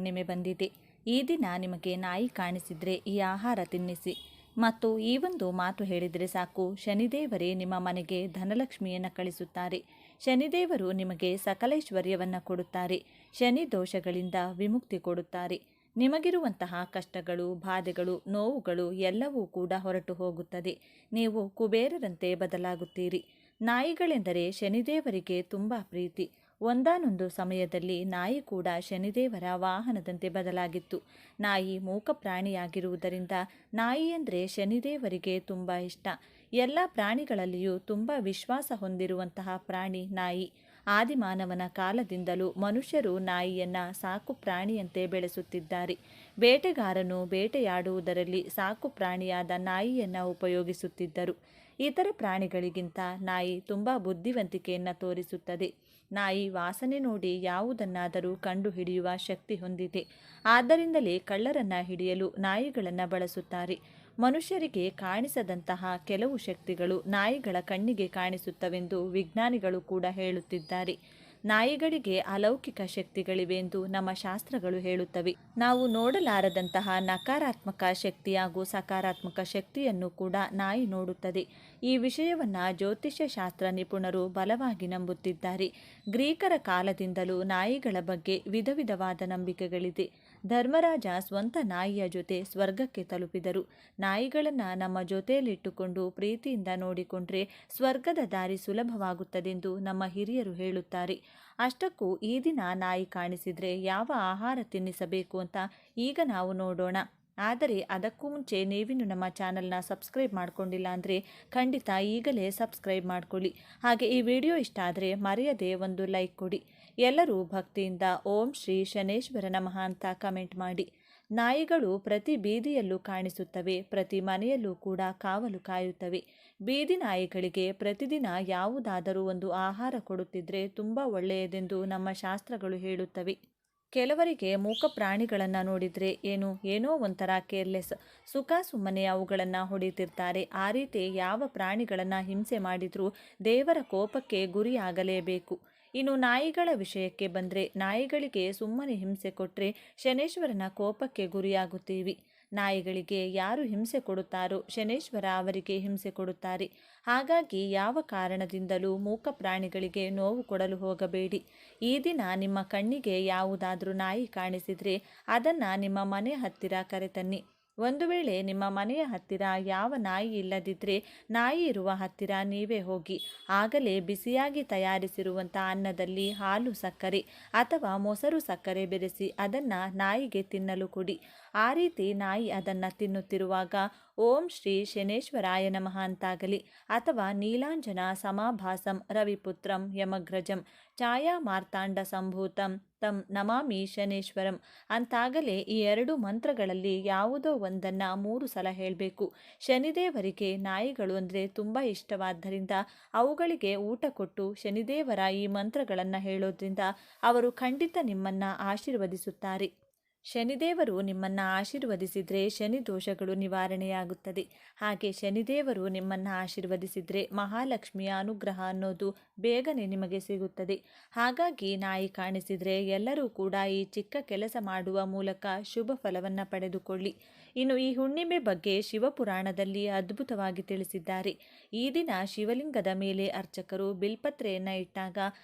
ಹುಣ್ಣಿಮೆ ಬಂದಿದೆ. ಈ ದಿನ ನಿಮಗೆ ನಾಯಿ ಕಾಣಿಸಿದರೆ ಈ ಆಹಾರ ತಿನ್ನಿಸಿ. ಮತ್ತು ಈ ಒಂದು ಮಾತು ಹೇಳಿದರೆ ಸಾಕು, ಶನಿದೇವರೇ ನಿಮ್ಮ ಮನೆಗೆ ಧನಲಕ್ಷ್ಮಿಯನ್ನು ಕಳಿಸುತ್ತಾರೆ. ಶನಿದೇವರು ನಿಮಗೆ ಸಕಲೈಶ್ವರ್ಯವನ್ನು ಕೊಡುತ್ತಾರೆ. ಶನಿ ದೋಷಗಳಿಂದ ವಿಮುಕ್ತಿ ಕೊಡುತ್ತಾರೆ. ನಿಮಗಿರುವಂತಹ ಕಷ್ಟಗಳು, ಬಾಧೆಗಳು, ನೋವುಗಳು ಎಲ್ಲವೂ ಕೂಡ ಹೊರಟು ಹೋಗುತ್ತದೆ. ನೀವು ಕುಬೇರರಂತೆ ಬದಲಾಗುತ್ತೀರಿ. ನಾಯಿಗಳೆಂದರೆ ಶನಿದೇವರಿಗೆ ತುಂಬ ಪ್ರೀತಿ. ಒಂದಾನೊಂದು ಸಮಯದಲ್ಲಿ ನಾಯಿ ಕೂಡ ಶನಿದೇವರ ವಾಹನದಂತೆ ಬದಲಾಗಿತ್ತು. ನಾಯಿ ಮೂಕ ಪ್ರಾಣಿಯಾಗಿರುವುದರಿಂದ ನಾಯಿ ಅಂದರೆ ಶನಿದೇವರಿಗೆ ತುಂಬ ಇಷ್ಟ. ಎಲ್ಲ ಪ್ರಾಣಿಗಳಲ್ಲಿಯೂ ತುಂಬ ವಿಶ್ವಾಸ ಹೊಂದಿರುವಂತಹ ಪ್ರಾಣಿ ನಾಯಿ. ಆದಿಮಾನವನ ಕಾಲದಿಂದಲೂ ಮನುಷ್ಯರು ನಾಯಿಯನ್ನು ಸಾಕು ಪ್ರಾಣಿಯಂತೆ ಬೆಳೆಸುತ್ತಿದ್ದಾರೆ. ಬೇಟೆಗಾರನು ಬೇಟೆಯಾಡುವುದರಲ್ಲಿ ಸಾಕು ಪ್ರಾಣಿಯಾದ ನಾಯಿಯನ್ನು ಉಪಯೋಗಿಸುತ್ತಿದ್ದರು. ಇತರ ಪ್ರಾಣಿಗಳಿಗಿಂತ ನಾಯಿ ತುಂಬ ಬುದ್ಧಿವಂತಿಕೆಯನ್ನು ತೋರಿಸುತ್ತದೆ. ನಾಯಿ ವಾಸನೆ ನೋಡಿ ಯಾವುದನ್ನಾದರೂ ಕಂಡುಹಿಡಿಯುವ ಶಕ್ತಿ ಹೊಂದಿದೆ. ಆದ್ದರಿಂದಲೇ ಕಳ್ಳರನ್ನು ಹಿಡಿಯಲು ನಾಯಿಗಳನ್ನು ಬಳಸುತ್ತಾರೆ. ಮನುಷ್ಯರಿಗೆ ಕಾಣಿಸದಂತಹ ಕೆಲವು ಶಕ್ತಿಗಳು ನಾಯಿಗಳ ಕಣ್ಣಿಗೆ ಕಾಣಿಸುತ್ತವೆಂದು ವಿಜ್ಞಾನಿಗಳು ಕೂಡ ಹೇಳುತ್ತಿದ್ದಾರೆ. ನಾಯಿಗಳಿಗೆ ಅಲೌಕಿಕ ಶಕ್ತಿಗಳಿವೆ ಎಂದು ನಮ್ಮ ಶಾಸ್ತ್ರಗಳು ಹೇಳುತ್ತವೆ. ನಾವು ನೋಡಲಾರದಂತಹ ನಕಾರಾತ್ಮಕ ಶಕ್ತಿ ಹಾಗೂ ಸಕಾರಾತ್ಮಕ ಶಕ್ತಿಯನ್ನು ಕೂಡ ನಾಯಿ ನೋಡುತ್ತದೆ. ಈ ವಿಷಯವನ್ನು ಜ್ಯೋತಿಷ್ಯ ಶಾಸ್ತ್ರ ನಿಪುಣರು ಬಲವಾಗಿ ನಂಬುತ್ತಿದ್ದಾರೆ. ಗ್ರೀಕರ ಕಾಲದಿಂದಲೂ ನಾಯಿಗಳ ಬಗ್ಗೆ ವಿಧ ವಿಧವಾದ ನಂಬಿಕೆಗಳಿದೆ. ಧರ್ಮರಾಜ ಸ್ವಂತ ನಾಯಿಯ ಜೊತೆ ಸ್ವರ್ಗಕ್ಕೆ ತಲುಪಿದರು. ನಾಯಿಗಳನ್ನು ನಮ್ಮ ಜೊತೆಯಲ್ಲಿಟ್ಟುಕೊಂಡು ಪ್ರೀತಿಯಿಂದ ನೋಡಿಕೊಂಡ್ರೆ ಸ್ವರ್ಗದ ದಾರಿ ಸುಲಭವಾಗುತ್ತದೆಂದು ನಮ್ಮ ಹಿರಿಯರು ಹೇಳುತ್ತಾರೆ. ಅಷ್ಟಕ್ಕೂ ಈ ದಿನ ನಾಯಿ ಕಾಣಿಸಿದರೆ ಯಾವ ಆಹಾರ ತಿನ್ನಿಸಬೇಕು ಅಂತ ಈಗ ನಾವು ನೋಡೋಣ. ಆದರೆ ಅದಕ್ಕೂ ಮುಂಚೆ ನೀವಿನ್ನು ನಮ್ಮ ಚಾನಲ್ನ ಸಬ್ಸ್ಕ್ರೈಬ್ ಮಾಡ್ಕೊಂಡಿಲ್ಲ ಅಂದರೆ ಖಂಡಿತ ಈಗಲೇ ಸಬ್ಸ್ಕ್ರೈಬ್ ಮಾಡ್ಕೊಳ್ಳಿ. ಹಾಗೆ ಈ ವಿಡಿಯೋ ಇಷ್ಟ ಆದರೆ ಮರೆಯದೆ ಒಂದು ಲೈಕ್ ಕೊಡಿ. ಎಲ್ಲರೂ ಭಕ್ತಿಯಿಂದ ಓಂ ಶ್ರೀ ಶನೇಶ್ವರ ನಮಃ ಅಂತ ಕಮೆಂಟ್ ಮಾಡಿ. ನಾಯಿಗಳು ಪ್ರತಿ ಬೀದಿಯಲ್ಲೂ ಕಾಣಿಸುತ್ತವೆ. ಪ್ರತಿ ಮನೆಯಲ್ಲೂ ಕೂಡ ಕಾವಲು ಕಾಯುತ್ತವೆ. ಬೀದಿ ನಾಯಿಗಳಿಗೆ ಪ್ರತಿದಿನ ಯಾವುದಾದರೂ ಒಂದು ಆಹಾರ ಕೊಡುತ್ತಿದ್ದರೆ ತುಂಬ ಒಳ್ಳೆಯದೆಂದು ನಮ್ಮ ಶಾಸ್ತ್ರಗಳು ಹೇಳುತ್ತವೆ. ಕೆಲವರಿಗೆ ಮೂಕ ಪ್ರಾಣಿಗಳನ್ನು ನೋಡಿದರೆ ಏನೋ ಒಂಥರ ಕೇರ್ಲೆಸ್, ಸುಖ ಸುಮ್ಮನೆ ಅವುಗಳನ್ನು ಹೊಡಿತಿರ್ತಾರೆ. ಆ ರೀತಿ ಯಾವ ಪ್ರಾಣಿಗಳನ್ನು ಹಿಂಸೆ ಮಾಡಿದರೂ ದೇವರ ಕೋಪಕ್ಕೆ ಗುರಿಯಾಗಲೇಬೇಕು. ಇನ್ನು ನಾಯಿಗಳ ವಿಷಯಕ್ಕೆ ಬಂದರೆ, ನಾಯಿಗಳಿಗೆ ಸುಮ್ಮನೆ ಹಿಂಸೆ ಕೊಟ್ಟರೆ ಶನೇಶ್ವರನ ಕೋಪಕ್ಕೆ ಗುರಿಯಾಗುತ್ತೀವಿ. ನಾಯಿಗಳಿಗೆ ಯಾರು ಹಿಂಸೆ ಕೊಡುತ್ತಾರೋ ಶನೇಶ್ವರ ಅವರಿಗೆ ಹಿಂಸೆ ಕೊಡುತ್ತಾರೆ. ಹಾಗಾಗಿ ಯಾವ ಕಾರಣದಿಂದಲೂ ಮೂಕ ಪ್ರಾಣಿಗಳಿಗೆ ನೋವು ಕೊಡಲು ಹೋಗಬೇಡಿ. ಈ ದಿನ ನಿಮ್ಮ ಕಣ್ಣಿಗೆ ಯಾವುದಾದ್ರೂ ನಾಯಿ ಕಾಣಿಸಿದರೆ ಅದನ್ನು ನಿಮ್ಮ ಮನೆ ಹತ್ತಿರ ಕರೆತನ್ನಿ. ಒಂದು ವೇಳೆ ನಿಮ್ಮ ಮನೆಯ ಹತ್ತಿರ ಯಾವ ನಾಯಿ ಇಲ್ಲದಿದ್ದರೆ ನಾಯಿ ಇರುವ ಹತ್ತಿರ ನೀವೇ ಹೋಗಿ. ಆಗಲೇ ಬಿಸಿಯಾಗಿ ತಯಾರಿಸಿರುವಂಥ ಅನ್ನದಲ್ಲಿ ಹಾಲು ಸಕ್ಕರೆ ಅಥವಾ ಮೊಸರು ಸಕ್ಕರೆ ಬೆರೆಸಿ ಅದನ್ನು ನಾಯಿಗೆ ತಿನ್ನಲು ಕೊಡಿ. ಆ ರೀತಿ ನಾಯಿ ಅದನ್ನು ತಿನ್ನುತ್ತಿರುವಾಗ ಓಂ ಶ್ರೀ ಶನೇಶ್ವರಾಯ ನಮಃ ಅಂತಾಗಲಿ ಅಥವಾ ನೀಲಾಂಜನ ಸಮಾಭಾಸಂ ರವಿಪುತ್ರಂ ಯಮಗ್ರಜಂ ಛಾಯಾ ಮಾರ್ತಾಂಡ ಸಂಭೂತಂ ತಂ ನಮಾಮಿ ಶನೇಶ್ವರಂ ಅಂತಾಗಲೇ ಈ ಎರಡು ಮಂತ್ರಗಳಲ್ಲಿ ಯಾವುದೋ ಒಂದನ್ನು 3 ಸಲ ಹೇಳಬೇಕು. ಶನಿದೇವರಿಗೆ ನಾಯಿಗಳು ಅಂದರೆ ತುಂಬ ಇಷ್ಟವಾದ್ದರಿಂದ ಅವುಗಳಿಗೆ ಊಟ ಕೊಟ್ಟು ಶನಿದೇವರ ಈ ಮಂತ್ರಗಳನ್ನು ಹೇಳೋದ್ರಿಂದ ಅವರು ಖಂಡಿತ ನಿಮ್ಮನ್ನು ಆಶೀರ್ವದಿಸುತ್ತಾರೆ. ಶನಿದೇವರು ನಿಮ್ಮನ್ನು ಆಶೀರ್ವದಿಸಿದರೆ ಶನಿ ದೋಷಗಳು ನಿವಾರಣೆಯಾಗುತ್ತದೆ. ಹಾಗೆ ಶನಿದೇವರು ನಿಮ್ಮನ್ನು ಆಶೀರ್ವದಿಸಿದರೆ ಮಹಾಲಕ್ಷ್ಮಿಯ ಅನುಗ್ರಹ ಅನ್ನೋದು ಬೇಗನೆ ನಿಮಗೆ ಸಿಗುತ್ತದೆ. ಹಾಗಾಗಿ ನಾಯಿ ಕಾಣಿಸಿದರೆ ಎಲ್ಲರೂ ಕೂಡ ಈ ಚಿಕ್ಕ ಕೆಲಸ ಮಾಡುವ ಮೂಲಕ ಶುಭ ಫಲವನ್ನು ಪಡೆದುಕೊಳ್ಳಿ. ಇನ್ನು ಈ ಹುಣ್ಣಿಮೆ ಬಗ್ಗೆ ಶಿವಪುರಾಣದಲ್ಲಿ ಅದ್ಭುತವಾಗಿ ತಿಳಿಸಿದ್ದಾರೆ. ಈ ದಿನ ಶಿವಲಿಂಗದ ಮೇಲೆ ಅರ್ಚಕರು ಬಿಲ್ಪತ್ರೆಯನ್ನು ಇಟ್ಟಾಗ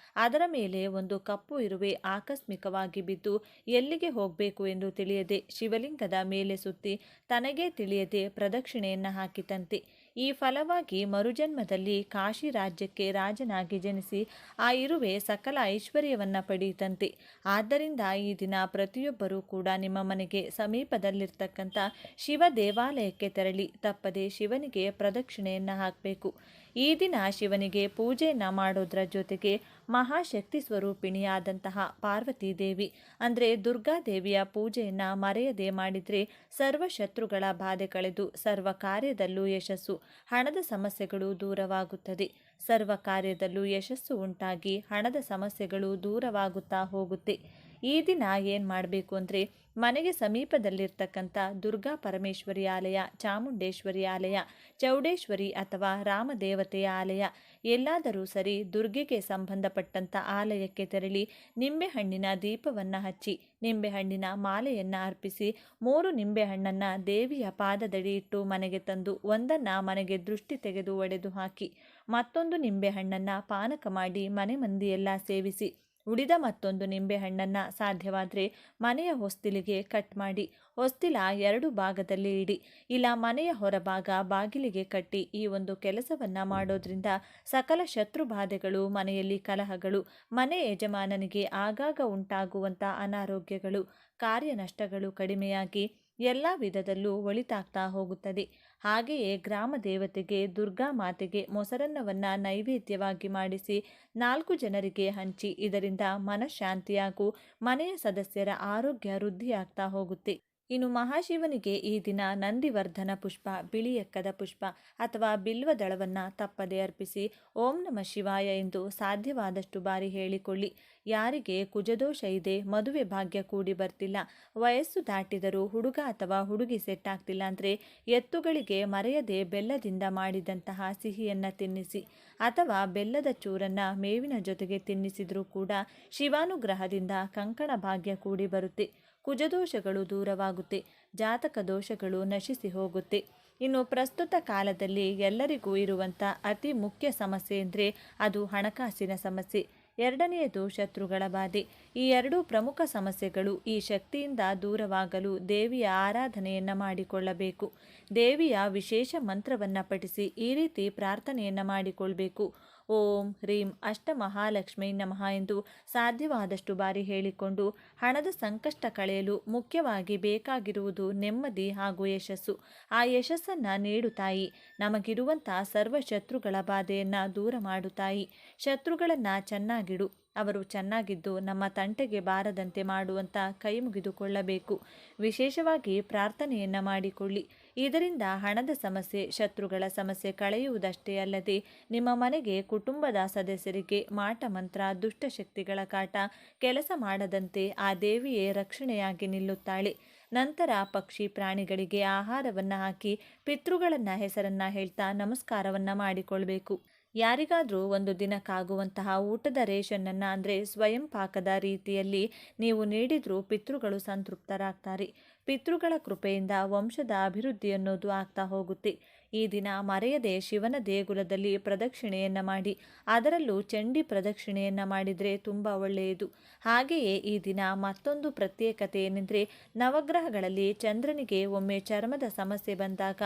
ಅದರ ಮೇಲೆ ಒಂದು ಕಪ್ಪು ಇರುವೆ ಆಕಸ್ಮಿಕವಾಗಿ ಬಿದ್ದು ಎಲ್ಲಿಗೆ ಹೋಗಬೇಕು ಎಂದು ತಿಳಿಯದೆ ಶಿವಲಿಂಗದ ಮೇಲೆ ಸುತ್ತಿ ತನಗೇ ತಿಳಿಯದೆ ಪ್ರದಕ್ಷಿಣೆಯನ್ನು ಹಾಕಿತಂತೆ. ಈ ಫಲವಾಗಿ ಮರುಜನ್ಮದಲ್ಲಿ ಕಾಶಿ ರಾಜ್ಯಕ್ಕೆ ರಾಜನಾಗಿ ಜನಿಸಿ ಆ ಇರುವೆ ಸಕಲ ಐಶ್ವರ್ಯವನ್ನು ಪಡೆಯಿತಂತೆ. ಆದ್ದರಿಂದ ಈ ದಿನ ಪ್ರತಿಯೊಬ್ಬರೂ ಕೂಡ ನಿಮ್ಮ ಮನೆಗೆ ಸಮೀಪದಲ್ಲಿರ್ತಕ್ಕಂಥ ಶಿವ ದೇವಾಲಯಕ್ಕೆ ತೆರಳಿ ತಪ್ಪದೆ ಶಿವನಿಗೆ ಪ್ರದಕ್ಷಿಣೆಯನ್ನು ಹಾಕಬೇಕು. ಈ ದಿನ ಶಿವನಿಗೆ ಪೂಜೆಯನ್ನು ಮಾಡೋದ್ರ ಜೊತೆಗೆ ಮಹಾಶಕ್ತಿ ಸ್ವರೂಪಿಣಿಯಾದಂತಹ ಪಾರ್ವತಿ ದೇವಿ ಅಂದರೆ ದುರ್ಗಾದೇವಿಯ ಪೂಜೆಯನ್ನು ಮರೆಯದೆ ಮಾಡಿದರೆ ಸರ್ವ ಶತ್ರುಗಳ ಬಾಧೆ ಕಳೆದು ಸರ್ವ ಕಾರ್ಯದಲ್ಲೂ ಯಶಸ್ಸು, ಹಣದ ಸಮಸ್ಯೆಗಳು ದೂರವಾಗುತ್ತದೆ. ಸರ್ವ ಕಾರ್ಯದಲ್ಲೂ ಯಶಸ್ಸು ಉಂಟಾಗಿ ಹಣದ ಸಮಸ್ಯೆಗಳು ದೂರವಾಗುತ್ತಾ ಹೋಗುತ್ತೆ. ಈ ದಿನ ಏನು ಮಾಡಬೇಕು ಅಂದರೆ ಮನೆಗೆ ಸಮೀಪದಲ್ಲಿರ್ತಕ್ಕಂಥ ದುರ್ಗಾ ಪರಮೇಶ್ವರಿ ಆಲಯ, ಚಾಮುಂಡೇಶ್ವರಿ ಆಲಯ, ಚೌಡೇಶ್ವರಿ ಅಥವಾ ರಾಮದೇವತೆಯ ಆಲಯ ಎಲ್ಲಾದರೂ ಸರಿ ದುರ್ಗೆಗೆ ಸಂಬಂಧಪಟ್ಟಂಥ ಆಲಯಕ್ಕೆ ತೆರಳಿ ನಿಂಬೆಹಣ್ಣಿನ ದೀಪವನ್ನು ಹಚ್ಚಿ ನಿಂಬೆಹಣ್ಣಿನ ಮಾಲೆಯನ್ನು ಅರ್ಪಿಸಿ 3 ನಿಂಬೆಹಣ್ಣನ್ನು ದೇವಿಯ ಪಾದದಡಿ ಇಟ್ಟು ಮನೆಗೆ ತಂದು ಒಂದನ್ನು ಮನೆಗೆ ದೃಷ್ಟಿ ತೆಗೆದು ಒಡೆದು ಹಾಕಿ ಮತ್ತೊಂದು ನಿಂಬೆಹಣ್ಣನ್ನು ಪಾನಕ ಮಾಡಿ ಮನೆ ಮಂದಿಯೆಲ್ಲ ಸೇವಿಸಿ ಉಳಿದ ಮತ್ತೊಂದು ನಿಂಬೆಹಣ್ಣನ್ನು ಸಾಧ್ಯವಾದರೆ ಮನೆಯ ಹೊಸ್ತಿಲಿಗೆ ಕಟ್ ಮಾಡಿ ಹೊಸ್ತಿಲ 2 ಭಾಗದಲ್ಲಿ ಇಡಿ, ಇಲ್ಲ ಮನೆಯ ಹೊರಭಾಗ ಬಾಗಿಲಿಗೆ ಕಟ್ಟಿ. ಈ ಒಂದು ಕೆಲಸವನ್ನು ಮಾಡೋದ್ರಿಂದ ಸಕಲ ಶತ್ರು ಬಾಧೆಗಳು, ಮನೆಯಲ್ಲಿ ಕಲಹಗಳು, ಮನೆ ಯಜಮಾನನಿಗೆ ಆಗಾಗ ಉಂಟಾಗುವಂಥ ಅನಾರೋಗ್ಯಗಳು, ಕಾರ್ಯ ನಷ್ಟಗಳು ಕಡಿಮೆಯಾಗಿ ಎಲ್ಲ ವಿಧದಲ್ಲೂ ಒಳಿತಾಗ್ತಾ ಹೋಗುತ್ತದೆ. ಹಾಗೆಯೇ ಗ್ರಾಮ ದೇವತೆಗೆ ದುರ್ಗಾ ಮಾತೆಗೆ ಮೊಸರನ್ನವನ್ನು ನೈವೇದ್ಯವಾಗಿ ಮಾಡಿಸಿ 4 ಜನರಿಗೆ ಹಂಚಿ. ಇದರಿಂದ ಮನಃಶಾಂತಿಯಾಗೂ ಮನೆಯ ಸದಸ್ಯರ ಆರೋಗ್ಯ ವೃದ್ಧಿಯಾಗ್ತಾ ಹೋಗುತ್ತೆ. ಇನ್ನು ಮಹಾಶಿವನಿಗೆ ಈ ದಿನ ನಂದಿವರ್ಧನ ಪುಷ್ಪ, ಬಿಳಿ ಎಕ್ಕದ ಪುಷ್ಪ ಅಥವಾ ಬಿಲ್ವದಳವನ್ನು ತಪ್ಪದೆ ಅರ್ಪಿಸಿ ಓಂ ನಮಃ ಶಿವಾಯ ಎಂದು ಸಾಧ್ಯವಾದಷ್ಟು ಬಾರಿ ಹೇಳಿಕೊಳ್ಳಿ. ಯಾರಿಗೆ ಕುಜದೋಷ ಇದೆ, ಮದುವೆ ಭಾಗ್ಯ ಕೂಡಿ ಬರ್ತಿಲ್ಲ, ವಯಸ್ಸು ದಾಟಿದರೂ ಹುಡುಗ ಅಥವಾ ಹುಡುಗಿ ಸೆಟ್ ಆಗ್ತಿಲ್ಲ ಅಂದರೆ ಎತ್ತುಗಳಿಗೆ ಮರೆಯದೆ ಬೆಲ್ಲದಿಂದ ಮಾಡಿದಂತಹ ಸಿಹಿಯನ್ನು ತಿನ್ನಿಸಿ ಅಥವಾ ಬೆಲ್ಲದ ಚೂರನ್ನು ಮೇವಿನ ಜೊತೆಗೆ ತಿನ್ನಿಸಿದರೂ ಕೂಡ ಶಿವಾನುಗ್ರಹದಿಂದ ಕಂಕಣ ಭಾಗ್ಯ ಕೂಡಿ ಬರುತ್ತೆ. ಕುಜದೋಷಗಳು ದೂರವಾಗುತ್ತೆ, ಜಾತಕ ದೋಷಗಳು ನಶಿಸಿ ಹೋಗುತ್ತೆ. ಇನ್ನು ಪ್ರಸ್ತುತ ಕಾಲದಲ್ಲಿ ಎಲ್ಲರಿಗೂ ಇರುವಂಥ ಅತಿ ಮುಖ್ಯ ಸಮಸ್ಯೆ ಅಂದರೆ ಅದು ಹಣಕಾಸಿನ ಸಮಸ್ಯೆ. ಎರಡನೆಯದು ಶತ್ರುಗಳ ಬಾಧೆ. ಈ 2 ಪ್ರಮುಖ ಸಮಸ್ಯೆಗಳು ಈ ಶಕ್ತಿಯಿಂದ ದೂರವಾಗಲು ದೇವಿಯ ಆರಾಧನೆಯನ್ನು ಮಾಡಿಕೊಳ್ಳಬೇಕು. ದೇವಿಯ ವಿಶೇಷ ಮಂತ್ರವನ್ನು ಪಠಿಸಿ ಈ ರೀತಿ ಪ್ರಾರ್ಥನೆಯನ್ನು ಮಾಡಿಕೊಳ್ಬೇಕು. ಓಂ ಹ್ರೀಂ ಅಷ್ಟಮಹಾಲಕ್ಷ್ಮೀ ನಮಃ ಎಂದು ಸಾಧ್ಯವಾದಷ್ಟು ಬಾರಿ ಹೇಳಿಕೊಂಡು ಹಣದ ಸಂಕಷ್ಟ ಕಳೆಯಲು ಮುಖ್ಯವಾಗಿ ಬೇಕಾಗಿರುವುದು ನೆಮ್ಮದಿ ಹಾಗೂ ಯಶಸ್ಸು. ಆ ಯಶಸ್ಸನ್ನು ನೀಡು ತಾಯಿ, ನಮಗಿರುವಂಥ ಸರ್ವ ಶತ್ರುಗಳ ಬಾಧೆಯನ್ನು ದೂರ ಮಾಡು ತಾಯಿ. ಶತ್ರುಗಳನ್ನು ಚೆನ್ನಾಗಿಡು, ಅವರು ಚೆನ್ನಾಗಿದ್ದು ನಮ್ಮ ತಂಟೆಗೆ ಬಾರದಂತೆ ಮಾಡುವಂಥ ಕೈ ಮುಗಿದುಕೊಳ್ಳಬೇಕು. ವಿಶೇಷವಾಗಿ ಪ್ರಾರ್ಥನೆಯನ್ನು ಮಾಡಿಕೊಳ್ಳಿ. ಇದರಿಂದ ಹಣದ ಸಮಸ್ಯೆ, ಶತ್ರುಗಳ ಸಮಸ್ಯೆ ಕಳೆಯುವುದಷ್ಟೇ ಅಲ್ಲದೆ ನಿಮ್ಮ ಮನೆಗೆ, ಕುಟುಂಬದ ಸದಸ್ಯರಿಗೆ ಮಾಟ ಮಂತ್ರ, ದುಷ್ಟಶಕ್ತಿಗಳ ಕಾಟ ಕೆಲಸ ಮಾಡದಂತೆ ಆ ದೇವಿಯೇ ರಕ್ಷಣೆಯಾಗಿ ನಿಲ್ಲುತ್ತಾಳೆ. ನಂತರ ಪಕ್ಷಿ ಪ್ರಾಣಿಗಳಿಗೆ ಆಹಾರವನ್ನು ಹಾಕಿ ಪಿತೃಗಳನ್ನು ಹೆಸರನ್ನು ಹೇಳ್ತಾ ನಮಸ್ಕಾರವನ್ನು ಮಾಡಿಕೊಳ್ಬೇಕು. ಯಾರಿಗಾದರೂ ಒಂದು ದಿನಕ್ಕಾಗುವಂತಹ ಊಟದ ರೇಷನ್ನನ್ನು ಅಂದರೆ ಸ್ವಯಂ ಪಾಕದ ರೀತಿಯಲ್ಲಿ ನೀವು ನೀಡಿದರೂ ಪಿತೃಗಳು ಸಂತೃಪ್ತರಾಗ್ತಾರೆ. ಪಿತೃಗಳ ಕೃಪೆಯಿಂದ ವಂಶದ ಅಭಿವೃದ್ಧಿ ಅನ್ನೋದು ಆಗ್ತಾ ಹೋಗುತ್ತೆ. ಈ ದಿನ ಮರೆಯದೆ ಶಿವನ ದೇಗುಲದಲ್ಲಿ ಪ್ರದಕ್ಷಿಣೆಯನ್ನು ಮಾಡಿ, ಅದರಲ್ಲೂ ಚಂಡಿ ಪ್ರದಕ್ಷಿಣೆಯನ್ನು ಮಾಡಿದರೆ ತುಂಬ ಒಳ್ಳೆಯದು. ಹಾಗೆಯೇ ಈ ದಿನ ಮತ್ತೊಂದು ಪ್ರತ್ಯೇಕತೆ ಏನೆಂದರೆ ನವಗ್ರಹಗಳಲ್ಲಿ ಚಂದ್ರನಿಗೆ ಒಮ್ಮೆ ಚರ್ಮದ ಸಮಸ್ಯೆ ಬಂದಾಗ,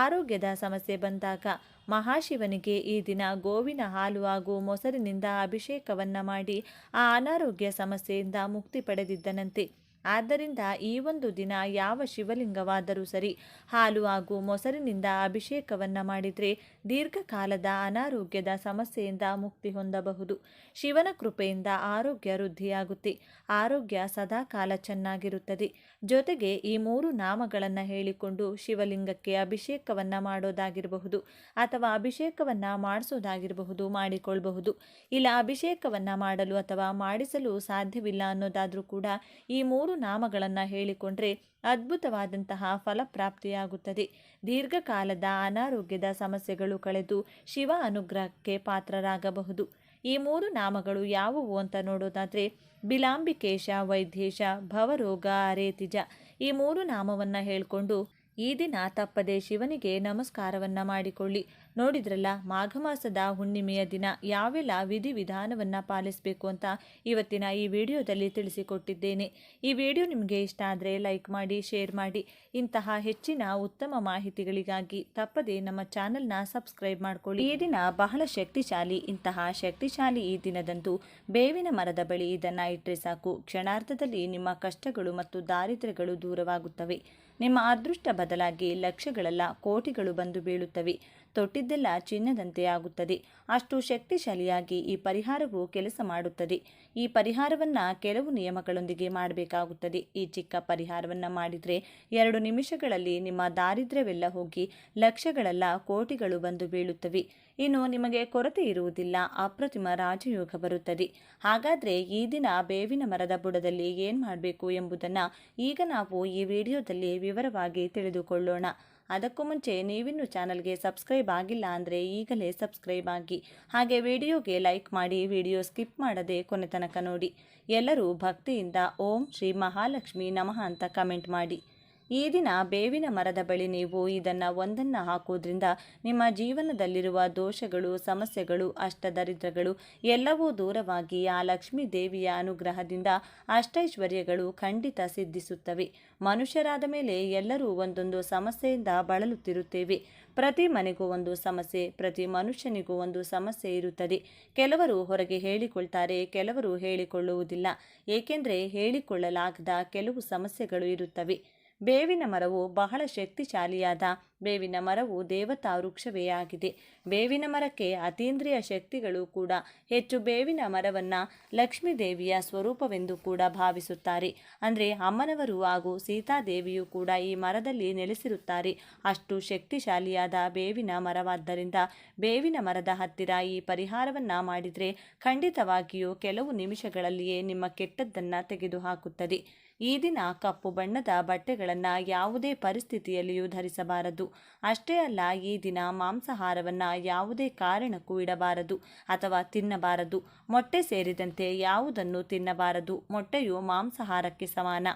ಆರೋಗ್ಯದ ಸಮಸ್ಯೆ ಬಂದಾಗ ಮಹಾಶಿವನಿಗೆ ಈ ದಿನ ಗೋವಿನ ಹಾಲು ಹಾಗೂ ಮೊಸರಿನಿಂದ ಅಭಿಷೇಕವನ್ನು ಮಾಡಿ ಆ ಅನಾರೋಗ್ಯ ಸಮಸ್ಯೆಯಿಂದ ಮುಕ್ತಿ ಪಡೆದಿದ್ದನಂತೆ. ಆದ್ದರಿಂದ ಈ ಒಂದು ದಿನ ಯಾವ ಶಿವಲಿಂಗವಾದರೂ ಸರಿ ಹಾಲು ಹಾಗೂ ಮೊಸರಿನಿಂದ ಅಭಿಷೇಕವನ್ನು ಮಾಡಿದರೆ ದೀರ್ಘಕಾಲದ ಅನಾರೋಗ್ಯದ ಸಮಸ್ಯೆಯಿಂದ ಮುಕ್ತಿ ಹೊಂದಬಹುದು. ಶಿವನ ಕೃಪೆಯಿಂದ ಆರೋಗ್ಯ ವೃದ್ಧಿಯಾಗುತ್ತೆ, ಆರೋಗ್ಯ ಸದಾಕಾಲ ಚೆನ್ನಾಗಿರುತ್ತದೆ. ಜೊತೆಗೆ ಈ 3 ನಾಮಗಳನ್ನು ಹೇಳಿಕೊಂಡು ಶಿವಲಿಂಗಕ್ಕೆ ಅಭಿಷೇಕವನ್ನು ಮಾಡೋದಾಗಿರಬಹುದು ಅಥವಾ ಅಭಿಷೇಕವನ್ನು ಮಾಡಿಸೋದಾಗಿರಬಹುದು, ಮಾಡಿಕೊಳ್ಳಬಹುದು. ಇಲ್ಲ ಅಭಿಷೇಕವನ್ನು ಮಾಡಲು ಅಥವಾ ಮಾಡಿಸಲು ಸಾಧ್ಯವಿಲ್ಲ ಅನ್ನೋದಾದರೂ ಕೂಡ ಈ 3 ನಾಮಗಳನ್ನು ಹೇಳಿಕೊಂಡ್ರೆ ಅದ್ಭುತವಾದಂತಹ ಫಲಪ್ರಾಪ್ತಿಯಾಗುತ್ತದೆ. ದೀರ್ಘಕಾಲದ ಅನಾರೋಗ್ಯದ ಸಮಸ್ಯೆಗಳು ಕಳೆದು ಶಿವ ಅನುಗ್ರಹಕ್ಕೆ ಪಾತ್ರರಾಗಬಹುದು. ಈ 3 ನಾಮಗಳು ಯಾವುವು ಅಂತ ನೋಡೋದಾದರೆ ಬಿಲಾಂಬಿಕೇಶ, ವೈದ್ಯೇಶ, ಭವರೋಗ, ಅರೇತಿಜ. ಈ 3 ನಾಮವನ್ನು ಹೇಳಿಕೊಂಡು ಈ ದಿನ ತಪ್ಪದೆ ಶಿವನಿಗೆ ನಮಸ್ಕಾರವನ್ನು ಮಾಡಿಕೊಳ್ಳಿ. ನೋಡಿದ್ರಲ್ಲ, ಮಾಘ ಮಾಸದ ಹುಣ್ಣಿಮೆಯ ದಿನ ಯಾವೆಲ್ಲ ವಿಧಿವಿಧಾನವನ್ನು ಪಾಲಿಸಬೇಕು ಅಂತ ಇವತ್ತಿನ ಈ ವಿಡಿಯೋದಲ್ಲಿ ತಿಳಿಸಿಕೊಟ್ಟಿದ್ದೇನೆ. ಈ ವಿಡಿಯೋ ನಿಮಗೆ ಇಷ್ಟ ಆದರೆ ಲೈಕ್ ಮಾಡಿ, ಶೇರ್ ಮಾಡಿ. ಇಂತಹ ಹೆಚ್ಚಿನ ಉತ್ತಮ ಮಾಹಿತಿಗಳಿಗಾಗಿ ತಪ್ಪದೆ ನಮ್ಮ ಚಾನಲ್ನ ಸಬ್ಸ್ಕ್ರೈಬ್ ಮಾಡಿಕೊಳ್ಳಿ. ಈ ದಿನ ಬಹಳ ಶಕ್ತಿಶಾಲಿ. ಇಂತಹ ಶಕ್ತಿಶಾಲಿ ಈ ದಿನದಂದು ಬೇವಿನ ಮರದ ಬಳಿ ಇದನ್ನು ಇಟ್ಟರೆ ಸಾಕು, ಕ್ಷಣಾರ್ಧದಲ್ಲಿ ನಿಮ್ಮ ಕಷ್ಟಗಳು ಮತ್ತು ದಾರಿದ್ರ್ಯಗಳು ದೂರವಾಗುತ್ತವೆ. ನಿಮ್ಮ ಅದೃಷ್ಟ ಬದಲಾಗಿ ಲಕ್ಷಗಳಲ್ಲ ಕೋಟಿಗಳು ಬಂದು ಬೀಳುತ್ತವೆ. ತೊಟ್ಟಿದ್ದೆಲ್ಲ ಚಿನ್ನದಂತೆ ಆಗುತ್ತದೆ. ಅಷ್ಟು ಶಕ್ತಿಶಾಲಿಯಾಗಿ ಈ ಪರಿಹಾರವು ಕೆಲಸ ಮಾಡುತ್ತದೆ. ಈ ಪರಿಹಾರವನ್ನು ಕೆಲವು ನಿಯಮಗಳೊಂದಿಗೆ ಮಾಡಬೇಕಾಗುತ್ತದೆ. ಈ ಚಿಕ್ಕ ಪರಿಹಾರವನ್ನು ಮಾಡಿದರೆ 2 ನಿಮಿಷಗಳಲ್ಲಿ ನಿಮ್ಮ ದಾರಿದ್ರ್ಯವೆಲ್ಲ ಹೋಗಿ ಲಕ್ಷಗಳಲ್ಲ ಕೋಟಿಗಳು ಬಂದು ಬೀಳುತ್ತವೆ. ಇನ್ನು ನಿಮಗೆ ಕೊರತೆ ಇರುವುದಿಲ್ಲ, ಅಪ್ರತಿಮ ರಾಜಯೋಗ ಬರುತ್ತದೆ. ಹಾಗಾದರೆ ಈ ದಿನ ಬೇವಿನ ಮರದ ಬುಡದಲ್ಲಿ ಏನು ಮಾಡಬೇಕು ಎಂಬುದನ್ನು ಈಗ ನಾವು ಈ ವಿಡಿಯೋದಲ್ಲಿ ವಿವರವಾಗಿ ತಿಳಿದುಕೊಳ್ಳೋಣ. ಅದಕ್ಕೂ ಮುಂಚೆ ನೀವಿನ್ನೂ ಚಾನಲ್ಗೆ ಸಬ್ಸ್ಕ್ರೈಬ್ ಆಗಿಲ್ಲ ಅಂದರೆ ಈಗಲೇ ಸಬ್ಸ್ಕ್ರೈಬ್ ಆಗಿ, ಹಾಗೆ ವಿಡಿಯೋಗೆ ಲೈಕ್ ಮಾಡಿ, ವಿಡಿಯೋ ಸ್ಕಿಪ್ ಮಾಡದೆ ಕೊನೆ ತನಕ ನೋಡಿ. ಎಲ್ಲರೂ ಭಕ್ತಿಯಿಂದ ಓಂ ಶ್ರೀ ಮಹಾಲಕ್ಷ್ಮಿ ನಮಃ ಅಂತ ಕಮೆಂಟ್ ಮಾಡಿ. ಈ ದಿನ ಬೇವಿನ ಮರದ ಬಳಿ ನೀವು ಇದನ್ನು ಒಂದನ್ನು ಹಾಕೋದ್ರಿಂದ ನಿಮ್ಮ ಜೀವನದಲ್ಲಿರುವ ದೋಷಗಳು, ಸಮಸ್ಯೆಗಳು, ಅಷ್ಟದರಿದ್ರಗಳು ಎಲ್ಲವೂ ದೂರವಾಗಿ ಆ ಲಕ್ಷ್ಮೀ ದೇವಿಯ ಅನುಗ್ರಹದಿಂದ ಅಷ್ಟೈಶ್ವರ್ಯಗಳು ಖಂಡಿತ ಸಿದ್ಧಿಸುತ್ತವೆ. ಮನುಷ್ಯರಾದ ಮೇಲೆ ಎಲ್ಲರೂ ಒಂದೊಂದು ಸಮಸ್ಯೆಯಿಂದ ಬಳಲುತ್ತಿರುತ್ತೇವೆ. ಪ್ರತಿ ಮನೆಗೂ ಒಂದು ಸಮಸ್ಯೆ, ಪ್ರತಿ ಮನುಷ್ಯನಿಗೂ ಒಂದು ಸಮಸ್ಯೆ ಇರುತ್ತದೆ. ಕೆಲವರು ಹೊರಗೆ ಹೇಳಿಕೊಳ್ತಾರೆ, ಕೆಲವರು ಹೇಳಿಕೊಳ್ಳುವುದಿಲ್ಲ. ಏಕೆಂದರೆ ಹೇಳಿಕೊಳ್ಳಲಾಗದ ಕೆಲವು ಸಮಸ್ಯೆಗಳು ಇರುತ್ತವೆ. ಬೇವಿನ ಮರವು ಬಹಳ ಶಕ್ತಿಶಾಲಿಯಾದ ಬೇವಿನ ಮರವು ದೇವತಾ ವೃಕ್ಷವೇ ಆಗಿದೆ. ಬೇವಿನ ಮರಕ್ಕೆ ಅತೀಂದ್ರಿಯ ಶಕ್ತಿಗಳು ಕೂಡ ಹೆಚ್ಚು. ಬೇವಿನ ಮರವನ್ನು ಲಕ್ಷ್ಮೀ ದೇವಿಯ ಸ್ವರೂಪವೆಂದು ಕೂಡ ಭಾವಿಸುತ್ತಾರೆ. ಅಂದರೆ ಅಮ್ಮನವರು ಹಾಗೂ ಸೀತಾದೇವಿಯು ಕೂಡ ಈ ಮರದಲ್ಲಿ ನೆಲೆಸಿರುತ್ತಾರೆ. ಅಷ್ಟು ಶಕ್ತಿಶಾಲಿಯಾದ ಬೇವಿನ ಮರವಾದ್ದರಿಂದ ಬೇವಿನ ಮರದ ಹತ್ತಿರ ಈ ಪರಿಹಾರವನ್ನು ಮಾಡಿದರೆ ಖಂಡಿತವಾಗಿಯೂ ಕೆಲವು ನಿಮಿಷಗಳಲ್ಲಿಯೇ ನಿಮ್ಮ ಕೆಟ್ಟದ್ದನ್ನು ತೆಗೆದುಹಾಕುತ್ತದೆ. ಈ ದಿನ ಕಪ್ಪು ಬಣ್ಣದ ಬಟ್ಟೆಗಳನ್ನು ಯಾವುದೇ ಪರಿಸ್ಥಿತಿಯಲ್ಲಿಯೂ ಧರಿಸಬಾರದು. ಅಷ್ಟೇ ಅಲ್ಲ, ಈ ದಿನ ಮಾಂಸಾಹಾರವನ್ನು ಯಾವುದೇ ಕಾರಣಕ್ಕೂ ಇಡಬಾರದು ಅಥವಾ ತಿನ್ನಬಾರದು. ಮೊಟ್ಟೆ ಸೇರಿದಂತೆ ಯಾವುದನ್ನು ತಿನ್ನಬಾರದು. ಮೊಟ್ಟೆಯು ಮಾಂಸಾಹಾರಕ್ಕೆ ಸಮಾನ.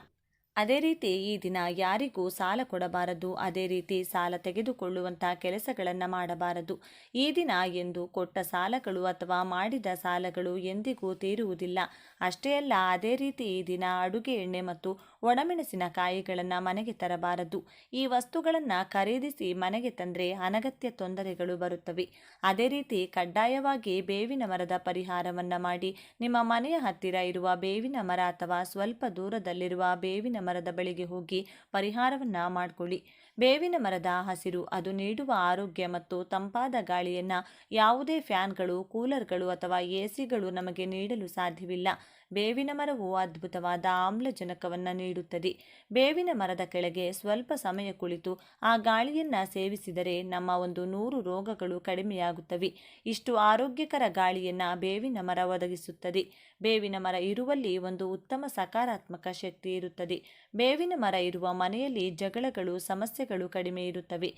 ಅದೇ ರೀತಿ ಈ ದಿನ ಯಾರಿಗೂ ಸಾಲ ಕೊಡಬಾರದು. ಅದೇ ರೀತಿ ಸಾಲ ತೆಗೆದುಕೊಳ್ಳುವಂಥ ಕೆಲಸಗಳನ್ನು ಮಾಡಬಾರದು. ಈ ದಿನ ಎಂದು ಕೊಟ್ಟ ಸಾಲಗಳು ಅಥವಾ ಮಾಡಿದ ಸಾಲಗಳು ಎಂದಿಗೂ ತೀರುವುದಿಲ್ಲ. ಅಷ್ಟೇ ಅಲ್ಲ, ಅದೇ ರೀತಿ ಈ ದಿನ ಅಡುಗೆ ಎಣ್ಣೆ ಮತ್ತು ಒಣಮೆಣಸಿನಕಾಯಿಗಳನ್ನು ಮನೆಗೆ ತರಬಾರದು. ಈ ವಸ್ತುಗಳನ್ನು ಖರೀದಿಸಿ ಮನೆಗೆ ತಂದರೆ ಅನಗತ್ಯ ತೊಂದರೆಗಳು ಬರುತ್ತವೆ. ಅದೇ ರೀತಿ ಕಡ್ಡಾಯವಾಗಿ ಬೇವಿನ ಮರದ ಪರಿಹಾರವನ್ನು ಮಾಡಿ ನಿಮ್ಮ ಮನೆಯ ಹತ್ತಿರ ಇರುವ ಬೇವಿನ ಮರ ಅಥವಾ ಸ್ವಲ್ಪ ದೂರದಲ್ಲಿರುವ ಬೇವಿನ ಮರದ ಬಳಿಗೆ ಹೋಗಿ ಪರಿಹಾರವನ್ನು ಮಾಡಿಕೊಳ್ಳಿ. ಬೇವಿನ ಮರದ ಹಸಿರು ಅದು ನೀಡುವ ಆರೋಗ್ಯ ಮತ್ತು ತಂಪಾದ ಗಾಳಿಯನ್ನು ಯಾವುದೇ ಫ್ಯಾನ್ಗಳು, ಕೂಲರ್ಗಳು ಅಥವಾ ಎಸಿಗಳು ನಮಗೆ ನೀಡಲು ಸಾಧ್ಯವಿಲ್ಲ. ಬೇವಿನ ಮರವು ಅದ್ಭುತವಾದ ಆಮ್ಲಜನಕವನ್ನು ನೀಡುತ್ತದೆ. ಬೇವಿನ ಮರದ ಕೆಳಗೆ ಸ್ವಲ್ಪ ಸಮಯ ಕುಳಿತು ಆ ಗಾಳಿಯನ್ನು ಸೇವಿಸಿದರೆ ನಮ್ಮ 100 ರೋಗಗಳು ಕಡಿಮೆಯಾಗುತ್ತವೆ. ಇಷ್ಟು ಆರೋಗ್ಯಕರ ಗಾಳಿಯನ್ನು ಬೇವಿನ ಮರ ಒದಗಿಸುತ್ತದೆ. ಬೇವಿನ ಮರ ಇರುವಲ್ಲಿ ಒಂದು ಉತ್ತಮ ಸಕಾರಾತ್ಮಕ ಶಕ್ತಿ ಇರುತ್ತದೆ. ಬೇವಿನ ಮರ ಇರುವ ಮನೆಯಲ್ಲಿ ಜಗಳಗಳು, ಸಮಸ್ಯೆಗಳು ಕಡಿಮೆ ಇರುತ್ತವೆ.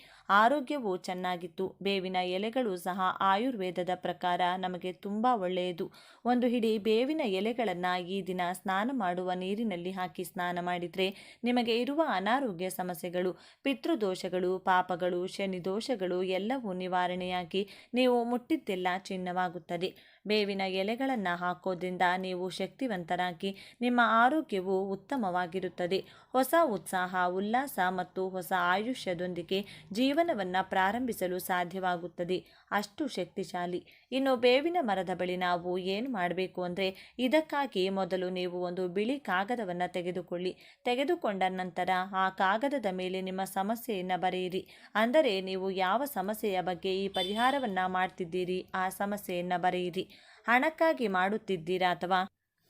ಆರೋಗ್ಯವು ಚೆನ್ನಾಗಿತ್ತು. ಬೇವಿನ ಎಲೆಗಳು ಸಹ ಆಯುರ್ವೇದದ ಪ್ರಕಾರ ನಮಗೆ ತುಂಬ ಒಳ್ಳೆಯದು. ಒಂದು ಹಿಡಿ ಬೇವಿನ ಎಲೆಗಳನ್ನು ಈ ದಿನ ಸ್ನಾನ ಮಾಡುವ ನೀರಿನಲ್ಲಿ ಹಾಕಿ ಸ್ನಾನ ಮಾಡಿದರೆ ನಿಮಗೆ ಇರುವ ಅನಾರೋಗ್ಯ ಸಮಸ್ಯೆಗಳು, ಪಿತೃದೋಷಗಳು, ಪಾಪಗಳು, ಶನಿ ದೋಷಗಳು ಎಲ್ಲವೂ ನಿವಾರಣೆಯಾಗಿ ನೀವು ಮುಟ್ಟಿದ್ದೆಲ್ಲ ಚಿನ್ನವಾಗುತ್ತದೆ. ಬೇವಿನ ಎಲೆಗಳನ್ನು ಹಾಕೋದ್ರಿಂದ ನೀವು ಶಕ್ತಿವಂತರಾಗಿ ನಿಮ್ಮ ಆರೋಗ್ಯವು ಉತ್ತಮವಾಗಿರುತ್ತದೆ. ಹೊಸ ಉತ್ಸಾಹ, ಉಲ್ಲಾಸ ಮತ್ತು ಹೊಸ ಆಯುಷ್ಯದೊಂದಿಗೆ ಜೀವನವನ್ನು ಪ್ರಾರಂಭಿಸಲು ಸಾಧ್ಯವಾಗುತ್ತದೆ. ಅಷ್ಟು ಶಕ್ತಿಶಾಲಿ. ಇನ್ನು ಬೇವಿನ ಮರದ ಬಳಿ ನಾವು ಏನು ಮಾಡಬೇಕು ಅಂದರೆ, ಇದಕ್ಕಾಗಿ ಮೊದಲು ನೀವು ಒಂದು ಬಿಳಿ ಕಾಗದವನ್ನು ತೆಗೆದುಕೊಂಡ ನಂತರ ಆ ಕಾಗದದ ಮೇಲೆ ನಿಮ್ಮ ಸಮಸ್ಯೆಯನ್ನು ಬರೆಯಿರಿ. ಅಂದರೆ ನೀವು ಯಾವ ಸಮಸ್ಯೆಯ ಬಗ್ಗೆ ಈ ಪರಿಹಾರವನ್ನು ಮಾಡ್ತಿದ್ದೀರಿ ಆ ಸಮಸ್ಯೆಯನ್ನು ಬರೆಯಿರಿ. ಹಣಕ್ಕಾಗಿ ಮಾಡುತ್ತಿದ್ದೀರಾ ಅಥವಾ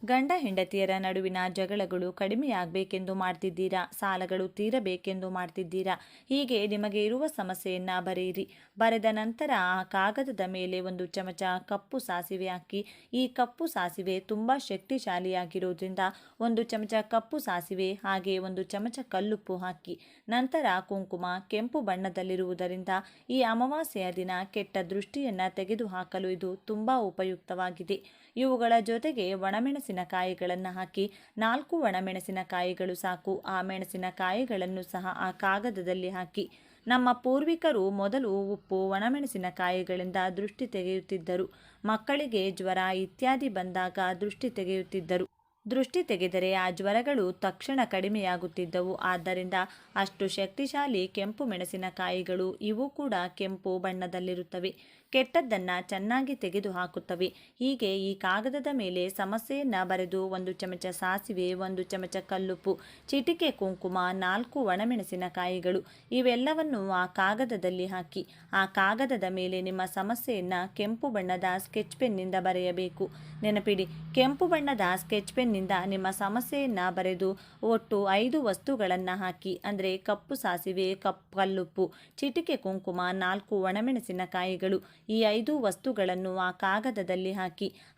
ಗಂಡ ಹೆಂಡತಿಯರ ನಡುವಿನ ಜಗಳಗಳು ಕಡಿಮೆಯಾಗಬೇಕೆಂದು ಮಾಡ್ತಿದ್ದೀರಾ, ಸಾಲಗಳು ತೀರಬೇಕೆಂದು ಮಾಡ್ತಿದ್ದೀರಾ, ಹೀಗೆ ನಿಮಗೆ ಇರುವ ಸಮಸ್ಯೆಯನ್ನು ಬರೆಯಿರಿ. ಬರೆದ ನಂತರ ಆ ಕಾಗದದ ಮೇಲೆ 1 ಚಮಚ ಕಪ್ಪು ಸಾಸಿವೆ ಹಾಕಿ. ಈ ಕಪ್ಪು ಸಾಸಿವೆ ತುಂಬ ಶಕ್ತಿಶಾಲಿಯಾಗಿರೋದ್ರಿಂದ 1 ಚಮಚ ಕಪ್ಪು ಸಾಸಿವೆ, ಹಾಗೆ 1 ಚಮಚ ಕಲ್ಲುಪ್ಪು ಹಾಕಿ. ನಂತರ ಕುಂಕುಮ ಕೆಂಪು ಬಣ್ಣದಲ್ಲಿರುವುದರಿಂದ ಈ ಅಮಾವಾಸ್ಯೆಯ ದಿನ ಕೆಟ್ಟ ದೃಷ್ಟಿಯನ್ನು ತೆಗೆದುಹಾಕಲು ಇದು ತುಂಬ ಉಪಯುಕ್ತವಾಗಿದೆ. ಇವುಗಳ ಜೊತೆಗೆ ಒಣಮೆಣಸಿನಕಾಯಿಗಳನ್ನು ಹಾಕಿ. 4 ಒಣಮೆಣಸಿನಕಾಯಿಗಳು ಸಾಕು. ಆ ಮೆಣಸಿನಕಾಯಿಗಳನ್ನು ಸಹ ಆ ಕಾಗದದಲ್ಲಿ ಹಾಕಿ. ನಮ್ಮ ಪೂರ್ವಿಕರು ಮೊದಲು ಉಪ್ಪು, ಒಣಮೆಣಸಿನಕಾಯಿಗಳಿಂದ ದೃಷ್ಟಿ ತೆಗೆಯುತ್ತಿದ್ದರು. ಮಕ್ಕಳಿಗೆ ಜ್ವರ ಇತ್ಯಾದಿ ಬಂದಾಗ ದೃಷ್ಟಿ ತೆಗೆಯುತ್ತಿದ್ದರು. ದೃಷ್ಟಿ ತೆಗೆದರೆ ಆ ಜ್ವರಗಳು ತಕ್ಷಣ ಕಡಿಮೆಯಾಗುತ್ತಿದ್ದವು. ಆದ್ದರಿಂದ ಅಷ್ಟು ಶಕ್ತಿಶಾಲಿ ಕೆಂಪು ಮೆಣಸಿನಕಾಯಿಗಳು. ಇವು ಕೂಡ ಕೆಂಪು ಬಣ್ಣದಲ್ಲಿರುತ್ತವೆ. ಕೆಟ್ಟದ್ದನ್ನು ಚೆನ್ನಾಗಿ ತೆಗೆದುಹಾಕುತ್ತವೆ. ಹೀಗೆ ಈ ಕಾಗದದ ಮೇಲೆ ಸಮಸ್ಯೆಯನ್ನು ಬರೆದು 1 ಚಮಚ ಸಾಸಿವೆ, 1 ಚಮಚ ಕಲ್ಲುಪ್ಪು, ಚಿಟಿಕೆ ಕುಂಕುಮ, 4 ಒಣಮೆಣಸಿನಕಾಯಿಗಳು ಇವೆಲ್ಲವನ್ನು ಆ ಕಾಗದದಲ್ಲಿ ಹಾಕಿ ಆ ಕಾಗದದ ಮೇಲೆ ನಿಮ್ಮ ಸಮಸ್ಯೆಯನ್ನು ಕೆಂಪು ಬಣ್ಣದ ಸ್ಕೆಚ್ ಪೆನ್ನಿಂದ ಬರೆಯಬೇಕು. ನೆನಪಿಡಿ, ಕೆಂಪು ಬಣ್ಣದ ಸ್ಕೆಚ್ ಪೆನ್ನಿಂದ ನಿಮ್ಮ ಸಮಸ್ಯೆಯನ್ನು ಬರೆದು ಒಟ್ಟು 5 ವಸ್ತುಗಳನ್ನು ಹಾಕಿ. ಅಂದರೆ ಕಪ್ಪು ಸಾಸಿವೆ, ಕಲ್ಲುಪ್ಪು, ಚಿಟಿಕೆ ಕುಂಕುಮ, 4 ಒಣಮೆಣಸಿನಕಾಯಿಗಳು ಈ 5 ವಸ್ತುಗಳನ್ನು ಆ ಕಾಗದದಲ್ಲಿ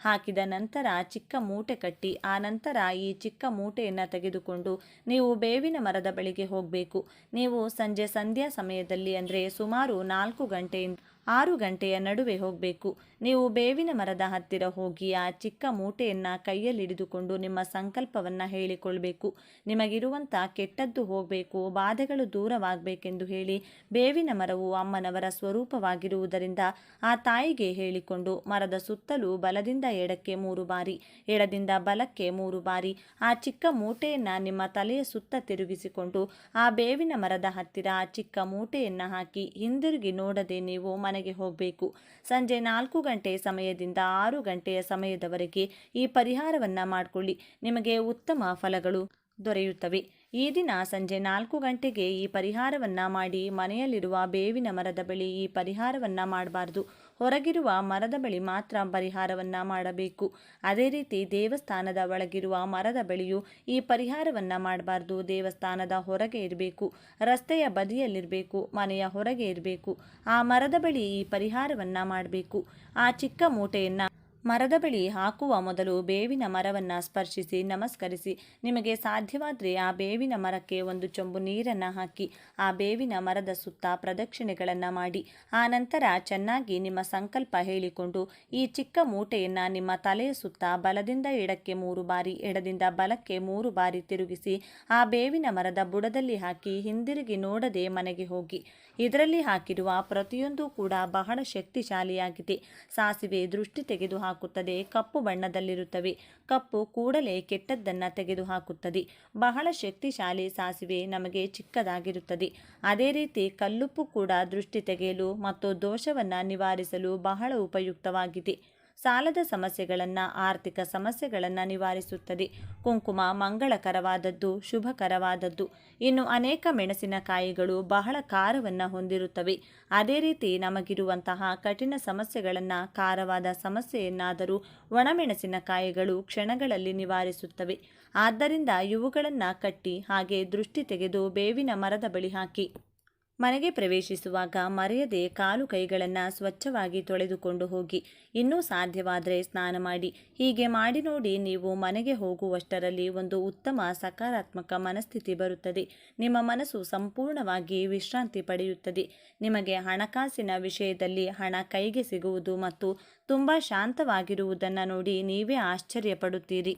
ಹಾಕಿದ ನಂತರ ಚಿಕ್ಕ ಮೂಟೆ ಕಟ್ಟಿ ಆ ನಂತರ ಈ ಚಿಕ್ಕ ಮೂಟೆಯನ್ನು ತೆಗೆದುಕೊಂಡು ನೀವು ಬೇವಿನ ಮರದ ಬಳಿಗೆ ಹೋಗಬೇಕು. ನೀವು ಸಂಧ್ಯಾ ಸಮಯದಲ್ಲಿ ಅಂದರೆ ಸುಮಾರು 4 ಗಂಟೆಯಿಂದ 6 ಗಂಟೆಯ ನಡುವೆ ಹೋಗಬೇಕು. ನೀವು ಬೇವಿನ ಮರದ ಹತ್ತಿರ ಹೋಗಿ ಆ ಚಿಕ್ಕ ಮೂಟೆಯನ್ನು ಕೈಯಲ್ಲಿ ಹಿಡಿದುಕೊಂಡು ನಿಮ್ಮ ಸಂಕಲ್ಪವನ್ನು ಹೇಳಿಕೊಳ್ಬೇಕು. ನಿಮಗಿರುವಂಥ ಕೆಟ್ಟದ್ದು ಹೋಗಬೇಕು, ಬಾಧೆಗಳು ದೂರವಾಗಬೇಕೆಂದು ಹೇಳಿ ಬೇವಿನ ಮರವು ಅಮ್ಮನವರ ಸ್ವರೂಪವಾಗಿರುವುದರಿಂದ ಆ ತಾಯಿಗೆ ಹೇಳಿಕೊಂಡು ಮರದ ಸುತ್ತಲೂ ಬಲದಿಂದ ಎಡಕ್ಕೆ 3 ಬಾರಿ, ಎಡದಿಂದ ಬಲಕ್ಕೆ 3 ಬಾರಿ ಆ ಚಿಕ್ಕ ಮೂಟೆಯನ್ನು ನಿಮ್ಮ ತಲೆಯ ಸುತ್ತ ತಿರುಗಿಸಿಕೊಂಡು ಆ ಬೇವಿನ ಮರದ ಹತ್ತಿರ ಆ ಚಿಕ್ಕ ಮೂಟೆಯನ್ನು ಹಾಕಿ ಹಿಂದಿರುಗಿ ನೋಡದೆ ನೀವು ಮನೆಗೆ ಹೋಗಬೇಕು. ಸಂಜೆ 4 ಗಂಟೆ ಸಮಯದಿಂದ 6 ಗಂಟೆಯ ಸಮಯದವರೆಗೆ ಈ ಪರಿಹಾರವನ್ನು ಮಾಡಿಕೊಳ್ಳಿ. ನಿಮಗೆ ಉತ್ತಮ ಫಲಗಳು ದೊರೆಯುತ್ತವೆ. ಈ ದಿನ ಸಂಜೆ 4 ಗಂಟೆಗೆ ಈ ಪರಿಹಾರವನ್ನು ಮಾಡಿ. ಮನೆಯಲ್ಲಿರುವ ಬೇವಿನ ಮರದ ಬಳಿ ಈ ಪರಿಹಾರವನ್ನು ಮಾಡಬಾರ್ದು. ಹೊರಗಿರುವ ಮರದ ಬಳಿ ಮಾತ್ರ ಪರಿಹಾರವನ್ನು ಮಾಡಬೇಕು. ಅದೇ ರೀತಿ ದೇವಸ್ಥಾನದ ಒಳಗಿರುವ ಮರದ ಬಳಿಯೂ ಈ ಪರಿಹಾರವನ್ನು ಮಾಡಬಾರ್ದು. ದೇವಸ್ಥಾನದ ಹೊರಗೆ ಇರಬೇಕು, ರಸ್ತೆಯ ಬದಿಯಲ್ಲಿರಬೇಕು, ಮನೆಯ ಹೊರಗೆ ಇರಬೇಕು. ಆ ಮರದ ಬಳಿ ಈ ಪರಿಹಾರವನ್ನು ಮಾಡಬೇಕು. ಆ ಚಿಕ್ಕ ಮೂಟೆಯನ್ನು ಮರದ ಬಳಿ ಹಾಕುವ ಮೊದಲು ಬೇವಿನ ಮರವನ್ನು ಸ್ಪರ್ಶಿಸಿ ನಮಸ್ಕರಿಸಿ. ನಿಮಗೆ ಸಾಧ್ಯವಾದರೆ ಆ ಬೇವಿನ ಮರಕ್ಕೆ 1 ಚೊಂಬು ನೀರನ್ನು ಹಾಕಿ ಆ ಬೇವಿನ ಮರದ ಸುತ್ತ ಪ್ರದಕ್ಷಿಣೆಗಳನ್ನು ಮಾಡಿ. ಆ ನಂತರ ಚೆನ್ನಾಗಿ ನಿಮ್ಮ ಸಂಕಲ್ಪ ಹೇಳಿಕೊಂಡು ಈ ಚಿಕ್ಕ ಮೂಟೆಯನ್ನು ನಿಮ್ಮ ತಲೆಯ ಸುತ್ತ ಬಲದಿಂದ ಎಡಕ್ಕೆ 3 ಬಾರಿ, ಎಡದಿಂದ ಬಲಕ್ಕೆ 3 ಬಾರಿ ತಿರುಗಿಸಿ ಆ ಬೇವಿನ ಮರದ ಬುಡದಲ್ಲಿ ಹಾಕಿ ಹಿಂದಿರುಗಿ ನೋಡದೆ ಮನೆಗೆ ಹೋಗಿ. ಇದರಲ್ಲಿ ಹಾಕಿರುವ ಪ್ರತಿಯೊಂದು ಕೂಡ ಬಹಳ ಶಕ್ತಿಶಾಲಿಯಾಗಿದೆ. ಸಾಸಿವೆ ದೃಷ್ಟಿ ತೆಗೆದುಹಾಕುತ್ತದೆ. ಕಪ್ಪು ಬಣ್ಣದಲ್ಲಿರುತ್ತವೆ. ಕಪ್ಪು ಕೂಡಲೇ ಕೆಟ್ಟದ್ದನ್ನು ತೆಗೆದುಹಾಕುತ್ತದೆ. ಬಹಳ ಶಕ್ತಿಶಾಲಿ ಸಾಸಿವೆ ನಮಗೆ ಚಿಕ್ಕದಾಗಿರುತ್ತದೆ. ಅದೇ ರೀತಿ ಕಲ್ಲುಪ್ಪು ಕೂಡ ದೃಷ್ಟಿ ತೆಗೆಯಲು ಮತ್ತು ದೋಷವನ್ನು ನಿವಾರಿಸಲು ಬಹಳ ಉಪಯುಕ್ತವಾಗಿದೆ. ಸಾಲದ ಸಮಸ್ಯೆಗಳನ್ನು, ಆರ್ಥಿಕ ಸಮಸ್ಯೆಗಳನ್ನು ನಿವಾರಿಸುತ್ತದೆ. ಕುಂಕುಮ ಮಂಗಳಕರವಾದದ್ದು, ಶುಭಕರವಾದದ್ದು. ಇನ್ನು ಅನೇಕ ಮೆಣಸಿನಕಾಯಿಗಳು ಬಹಳ ಖಾರವನ್ನು ಹೊಂದಿರುತ್ತವೆ. ಅದೇ ರೀತಿ ನಮಗಿರುವಂತಹ ಕಠಿಣ ಸಮಸ್ಯೆಗಳನ್ನು, ಖಾರವಾದ ಸಮಸ್ಯೆಯನ್ನಾದರೂ ಒಣಮೆಣಸಿನಕಾಯಿಗಳು ಕ್ಷಣಗಳಲ್ಲಿ ನಿವಾರಿಸುತ್ತವೆ. ಆದ್ದರಿಂದ ಇವುಗಳನ್ನು ಕಟ್ಟಿ ಹಾಗೆ ದೃಷ್ಟಿ ತೆಗೆದು ಬೇವಿನ ಮರದ ಬಳಿ ಹಾಕಿ. ಮನೆಗೆ ಪ್ರವೇಶಿಸುವಾಗ ಮರೆಯದೆ ಕಾಲು ಕೈಗಳನ್ನು ಸ್ವಚ್ಛವಾಗಿ ತೊಳೆದುಕೊಂಡು ಹೋಗಿ. ಇನ್ನೂ ಸಾಧ್ಯವಾದರೆ ಸ್ನಾನ ಮಾಡಿ. ಹೀಗೆ ಮಾಡಿ ನೋಡಿ. ನೀವು ಮನೆಗೆ ಹೋಗುವಷ್ಟರಲ್ಲಿ ಒಂದು ಉತ್ತಮ ಸಕಾರಾತ್ಮಕ ಮನಸ್ಥಿತಿ ಬರುತ್ತದೆ. ನಿಮ್ಮ ಮನಸ್ಸು ಸಂಪೂರ್ಣವಾಗಿ ವಿಶ್ರಾಂತಿ ಪಡೆಯುತ್ತದೆ. ನಿಮಗೆ ಹಣಕಾಸಿನ ವಿಷಯದಲ್ಲಿ ಹಣ ಕೈಗೆ ಸಿಗುವುದು ಮತ್ತು ತುಂಬ ಶಾಂತವಾಗಿರುವುದನ್ನು ನೋಡಿ ನೀವೇ ಆಶ್ಚರ್ಯಪಡುತ್ತೀರಿ.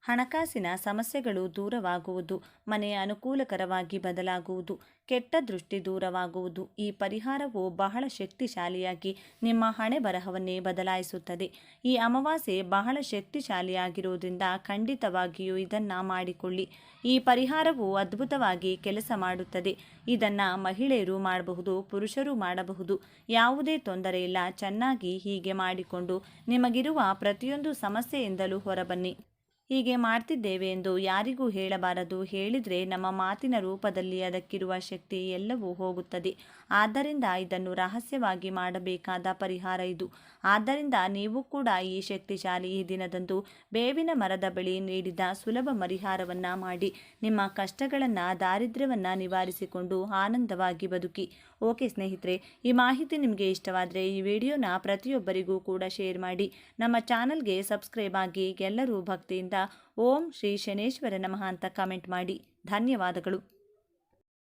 ಹಣಕಾಸಿನ ಸಮಸ್ಯೆಗಳು ದೂರವಾಗುವುದು, ಮನೆಯ ಅನುಕೂಲಕರವಾಗಿ ಬದಲಾಗುವುದು, ಕೆಟ್ಟ ದೃಷ್ಟಿ ದೂರವಾಗುವುದು. ಈ ಪರಿಹಾರವು ಬಹಳ ಶಕ್ತಿಶಾಲಿಯಾಗಿ ನಿಮ್ಮ ಹಣೆ ಬರಹವನ್ನೇ ಬದಲಾಯಿಸುತ್ತದೆ. ಈ ಅಮಾವಾಸ್ಯೆ ಬಹಳ ಶಕ್ತಿಶಾಲಿಯಾಗಿರುವುದರಿಂದ ಖಂಡಿತವಾಗಿಯೂ ಇದನ್ನು ಮಾಡಿಕೊಳ್ಳಿ. ಈ ಪರಿಹಾರವು ಅದ್ಭುತವಾಗಿ ಕೆಲಸ ಮಾಡುತ್ತದೆ. ಇದನ್ನು ಮಹಿಳೆಯರು ಮಾಡಬಹುದು, ಪುರುಷರು ಮಾಡಬಹುದು. ಯಾವುದೇ ತೊಂದರೆ ಇಲ್ಲ. ಚೆನ್ನಾಗಿ ಹೀಗೆ ಮಾಡಿಕೊಂಡು ನಿಮಗಿರುವ ಪ್ರತಿಯೊಂದು ಸಮಸ್ಯೆಯಿಂದಲೂ ಹೊರಬನ್ನಿ. ಹೀಗೆ ಮಾಡ್ತಿದ್ದೇವೆ ಎಂದು ಯಾರಿಗೂ ಹೇಳಬಾರದು. ಹೇಳಿದರೆ ನಮ್ಮ ಮಾತಿನ ರೂಪದಲ್ಲಿ ಅದಕ್ಕಿರುವ ಶಕ್ತಿ ಎಲ್ಲವೂ ಹೋಗುತ್ತದೆ. ಆದ್ದರಿಂದ ಇದನ್ನು ರಹಸ್ಯವಾಗಿ ಮಾಡಬೇಕಾದ ಪರಿಹಾರ ಇದು. ಆದ್ದರಿಂದ ನೀವು ಕೂಡ ಈ ಶಕ್ತಿಶಾಲಿ ಈ ದಿನದಂದು ಬೇವಿನ ಮರದ ಬಳಿ ನೀಡಿದ ಸುಲಭ ಪರಿಹಾರವನ್ನು ಮಾಡಿ ನಿಮ್ಮ ಕಷ್ಟಗಳನ್ನು, ದಾರಿದ್ರ್ಯವನ್ನು ನಿವಾರಿಸಿಕೊಂಡು ಆನಂದವಾಗಿ ಬದುಕಿ. ಓಕೆ ಸ್ನೇಹಿತರೆ, ಈ ಮಾಹಿತಿ ನಿಮಗೆ ಇಷ್ಟವಾದರೆ ಈ ವಿಡಿಯೋನ ಪ್ರತಿಯೊಬ್ಬರಿಗೂ ಕೂಡ ಶೇರ್ ಮಾಡಿ. ನಮ್ಮ ಚಾನಲ್ಗೆ ಸಬ್ಸ್ಕ್ರೈಬ್ ಆಗಿ. ಎಲ್ಲರೂ ಭಕ್ತಿಯಿಂದ ಓಂ ಶ್ರೀ ಶನೇಶ್ವರ ನಮಃ ಅಂತ ಕಮೆಂಟ್ ಮಾಡಿ. ಧನ್ಯವಾದಗಳು.